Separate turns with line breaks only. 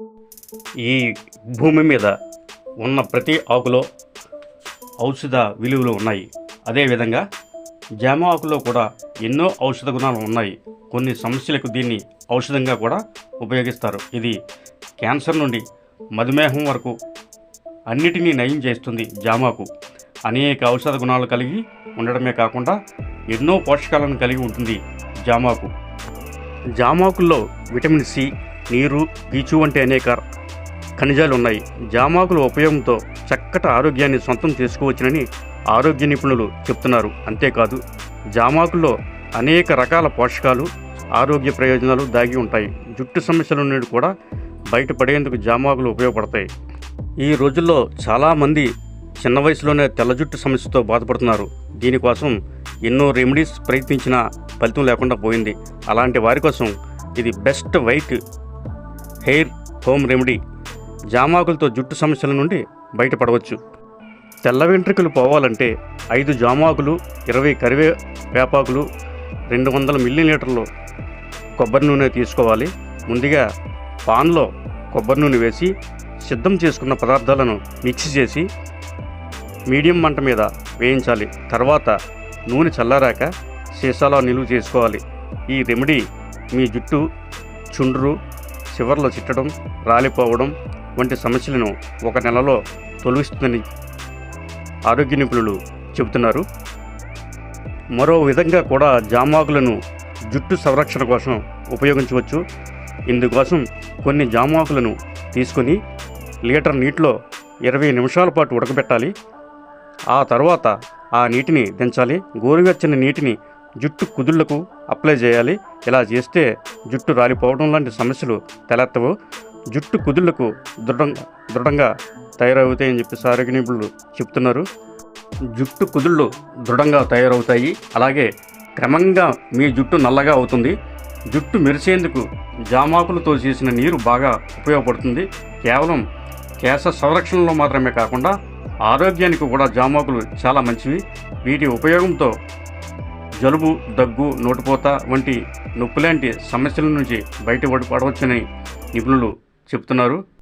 ఈ భూమి మీద ఉన్న ప్రతి ఆకులో ఔషధ విలువలు ఉన్నాయి. అదేవిధంగా జామ ఆకులో కూడా ఎన్నో ఔషధ గుణాలు ఉన్నాయి. కొన్ని సమస్యలకు దీన్ని ఔషధంగా కూడా ఉపయోగిస్తారు. ఇది క్యాన్సర్ నుండి మధుమేహం వరకు అన్నిటినీ నయం చేస్తుంది. జామాకు అనేక ఔషధ గుణాలు కలిగి ఉండడమే కాకుండా ఎన్నో పోషకాలను కలిగి ఉంటుంది. జామాకుల్లో విటమిన్ సి, నీరు, పీచు వంటి అనేక ఖనిజాలు ఉన్నాయి. జామాకుల ఉపయోగంతో చక్కటి ఆరోగ్యాన్ని సొంతం చేసుకోవచ్చునని ఆరోగ్య నిపుణులు చెప్తున్నారు. అంతేకాదు జామాకుల్లో అనేక రకాల పోషకాలు, ఆరోగ్య ప్రయోజనాలు దాగి ఉంటాయి. జుట్టు సమస్యల నుండి కూడా బయటపడేందుకు జామాకులు ఉపయోగపడతాయి. ఈ రోజుల్లో చాలామంది చిన్న వయసులోనే తెల్ల జుట్టు సమస్యతో బాధపడుతున్నారు. దీనికోసం ఎన్నో రెమెడీస్ ప్రయత్నించినా ఫలితం లేకుండా పోయింది. అలాంటి వారి కోసం ఇది best white hair home remedy. జామాకులతో జుట్టు సమస్యల నుండి బయటపడవచ్చు. తెల్ల వెంట్రుకలు పోవాలంటే 5 జామాకులు, 20 కరివేపాకులు, 200 మిల్లీలీటర్లు కొబ్బరి నూనె తీసుకోవాలి. ముందుగా పాన్లో కొబ్బరి నూనె వేసి సిద్ధం చేసుకున్న పదార్థాలను మిక్స్ చేసి మీడియం మంట మీద వేయించాలి. తర్వాత నూనె చల్లారాక సీసాలో నిలువ చేసుకోవాలి. ఈ రెమెడీ మీ జుట్టు చుండ్రు, చివర్లో చిట్టడం, రాలిపోవడం వంటి సమస్యలను 1 నెలలో తొలగిస్తుందని ఆరోగ్య నిపుణులు చెబుతున్నారు. మరో విధంగా కూడా జామాకులను జుట్టు సంరక్షణ కోసం ఉపయోగించవచ్చు. ఇందుకోసం కొన్ని జామాకులను తీసుకొని లీటర్ నీటిలో 20 నిమిషాల పాటు ఉడకబెట్టాలి. ఆ తర్వాత ఆ నీటిని దించాలి. గోరువెచ్చని నీటిని జుట్టు కుదుళ్లకు అప్లై చేయాలి. ఇలా చేస్తే జుట్టు రాలిపోవడం లాంటి సమస్యలు తలెత్తవు. జుట్టు కుదుళ్లకు దృఢంగా తయారవుతాయని చెప్పేసి ఆరోగ్య నిపుణులు చెప్తున్నారు. జుట్టు కుదుళ్ళు దృఢంగా తయారవుతాయి. అలాగే క్రమంగా మీ జుట్టు నల్లగా అవుతుంది. జుట్టు మెరిసేందుకు జామాకులతో చేసిన నీరు బాగా ఉపయోగపడుతుంది. కేవలం కేశ సంరక్షణలో మాత్రమే కాకుండా ఆరోగ్యానికి కూడా జామాకులు చాలా మంచివి. వీటి ఉపయోగంతో జలుబు, దగ్గు, నోటిపోత వంటి నొప్పి లాంటి సమస్యల నుంచి బయటపడవచ్చని నిపుణులు చెప్తున్నారు.